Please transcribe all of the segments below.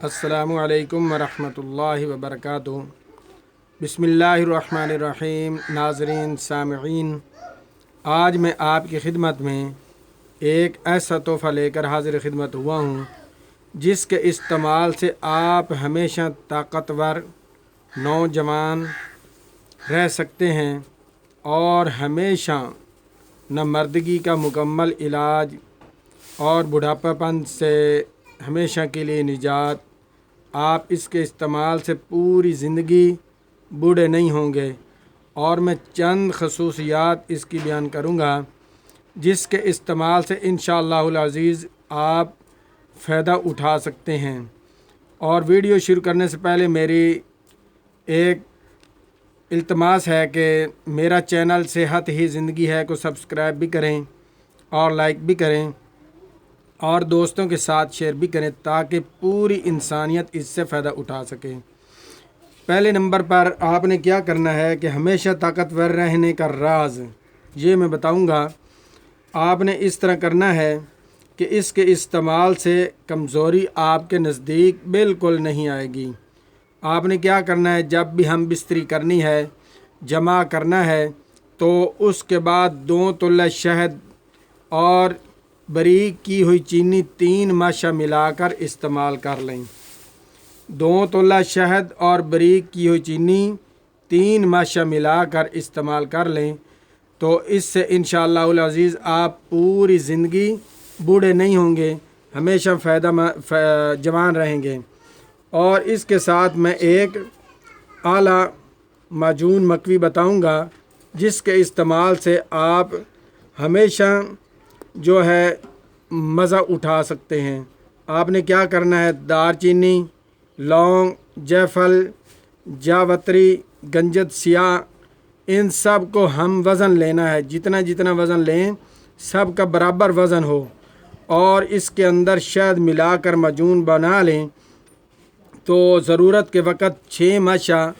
अस्सलामु अलैकुम वरहमतुल्लाहि वबरकातुहू। बिस्मिल्लाहिर्रहमानिर्रहीम। नाज़रीन सामिईन, आज मैं आपकी खिदमत में एक ऐसा तोहफ़ा लेकर हाज़िर खिदमत हुआ हूँ जिसके इस्तेमाल से आप हमेशा ताकतवर नौजवान रह सकते हैं और हमेशा न मर्दगी का मुकम्मल इलाज और बुढ़ापापन से हमेशा के लिए निजात। आप इसके इस्तेमाल से पूरी ज़िंदगी बूढ़े नहीं होंगे और मैं चंद खसूसियात इसकी बयान करूँगा जिसके इस्तेमाल से इंशाअल्लाहुल अज़ीज़ आप फ़ायदा उठा सकते हैं। और वीडियो शुरू करने से पहले मेरी एक इल्तमास है कि मेरा चैनल सेहत ही ज़िंदगी है को सब्सक्राइब भी करें और लाइक भी करें और दोस्तों के साथ शेयर भी करें ताकि पूरी इंसानियत इससे फ़ायदा उठा सके। पहले नंबर पर आपने क्या करना है कि हमेशा ताकतवर रहने का राज ये मैं बताऊंगा। आपने इस तरह करना है कि इसके इस्तेमाल से कमज़ोरी आपके नज़दीक बिल्कुल नहीं आएगी। आपने क्या करना है, जब भी हम बिस्तरी करनी है, जमा करना है, तो उसके बाद 2 तोला शहद और बारीक की हुई चीनी 3 माशा मिलाकर इस्तेमाल कर लें। 2 तोला शहद और बारीक की हुई चीनी 3 माशा मिलाकर इस्तेमाल कर लें तो इससे इंशाअल्लाहुल अज़ीज़ आप पूरी ज़िंदगी बूढ़े नहीं होंगे, हमेशा जवान रहेंगे। और इसके साथ मैं एक आला माजून मकवी बताऊंगा जिसके इस्तेमाल से आप हमेशा जो है मज़ा उठा सकते हैं। आपने क्या करना है, दारचीनी, लौंग, जायफल, जावित्री, गंजत सियाह, इन सब को हम वज़न लेना है। जितना जितना वज़न लें सब का बराबर वज़न हो और इसके अंदर शहद मिलाकर माजून बना लें तो ज़रूरत के वक़्त 6 माशा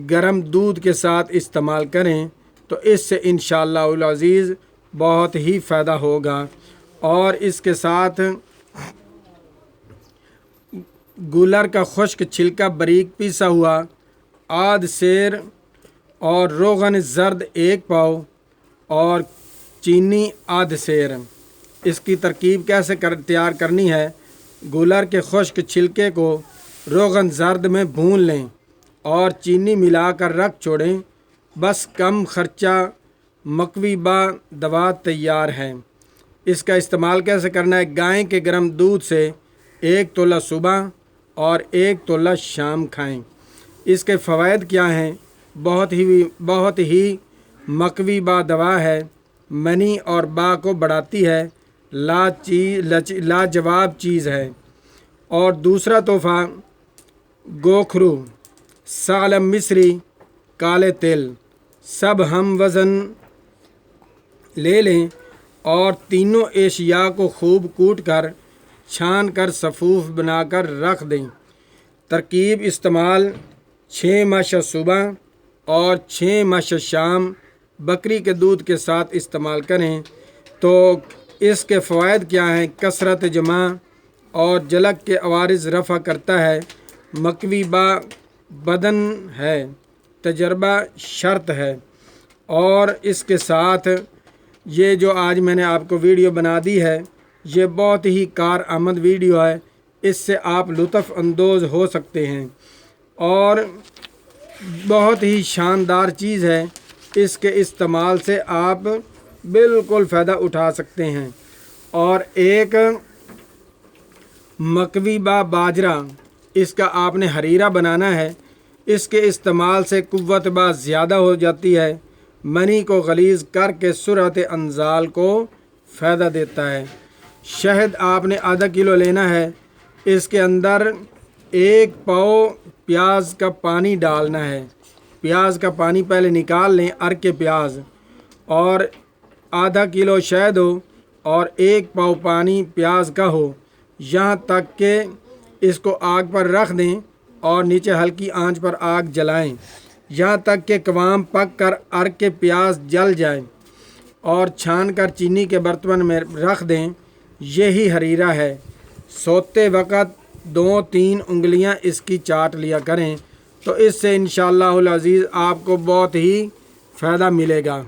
गरम दूध के साथ इस्तेमाल करें तो इससे इंशाअल्लाहुल अज़ीज़ बहुत ही फ़ायदा होगा। और इसके साथ गूलर का खुश्क छिलका बारीक पीसा हुआ आध सेर और रोगन ज़र्द 1 पाव और चीनी आध सेर। इसकी तरकीब कैसे तैयार करनी है, गूलर के खुश्क छिलके को रोगन ज़र्द में भून लें और चीनी मिलाकर रख छोड़ें। बस कम खर्चा मकवी बा दवा तैयार है। इसका इस्तेमाल कैसे करना है, गाय के गर्म दूध से 1 तोला सुबह और 1 तोला शाम खाएं। इसके फ़वाइद क्या हैं, बहुत ही मकवी बा दवा है, मनी और बा को बढ़ाती है, लाजवाब चीज़ है। और दूसरा तोहफ़ा गोखरू, सालम मिस्री, काले तिल सब हम वज़न ले लें और तीनों एशिया को खूब कूट कर छान कर सफ़ूफ बनाकर रख दें। तरकीब इस्तेमाल 6 माशा सुबह और 6 माशा शाम बकरी के दूध के साथ इस्तेमाल करें तो इसके फ़वाइद क्या हैं, कसरत जमा और जलक के अवारिज़ रफ़ा करता है, मकवी बा बदन है, तजर्बा शर्त है। और इसके साथ ये जो आज मैंने आपको वीडियो बना दी है ये बहुत ही कारआमद वीडियो है, इससे आप लुत्फ़ अंदोज़ हो सकते हैं और बहुत ही शानदार चीज़ है। इसके इस्तेमाल से आप बिल्कुल फ़ायदा उठा सकते हैं। और एक मकवी बा बाजरा, इसका आपने हरीरा बनाना है। इसके इस्तेमाल से कुव्वत बा ज़्यादा हो जाती है, मनी को गलीज़ करके सुरत अंजाल को फ़ायदा देता है। शहद आपने आधा किलो लेना है, इसके अंदर 1 पाव प्याज का पानी डालना है। प्याज का पानी पहले निकाल लें, अर के प्याज, और आधा किलो शहद हो और 1 पाव पानी प्याज का हो, यहाँ तक कि इसको आग पर रख दें और नीचे हल्की आंच पर आग जलाएं यहाँ तक कि कवाम पक कर अर के प्याज जल जाए और छान कर चीनी के बर्तन में रख दें। यही हरीरा है। सोते वक़्त 2-3 انگلیاں اس کی چاٹ لیا کریں، تو اس سے انشاءاللہ العزیز آپ کو بہت ہی فائدہ ملے گا۔